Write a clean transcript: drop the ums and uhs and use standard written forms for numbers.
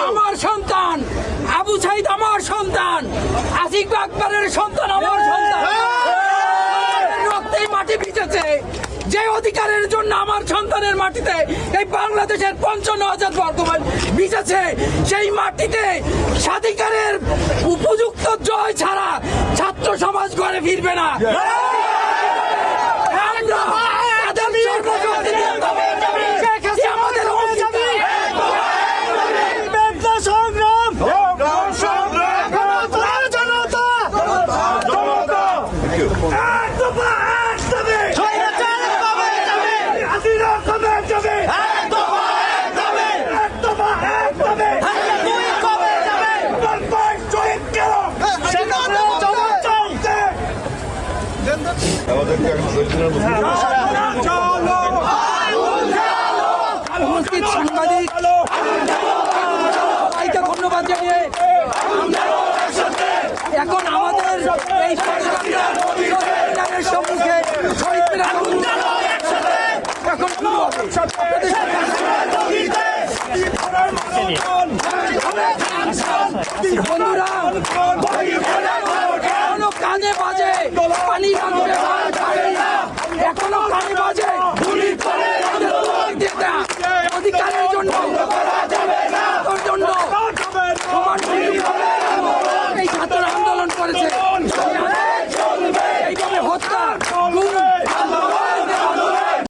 আমার সন্তান আবু সাইদ, আমার সন্তান আসিফ আকবরের সন্তান, আমার সন্তান রক্তেই মাটি ভিজেছে। যে অধিকারের জন্য আমার সন্তানের মাটিতে এই বাংলাদেশের 55,000 বর্গমাইল ভিজেছে, সেই মাটিতে স্বাধিকারের উপযুক্ত জয় ছাড়া ছাত্র সমাজ ঘরে ফিরবে না। সাংবাদিক সবাইকে ধন্যবাদ জানিয়ে এখন আমাদের এই সরকারের সম্মুখে শহীদ মিনার এখন শুরু হবে। বন্ধুরা, এখনো কানে বাজে পানি এখনো কানে বাজে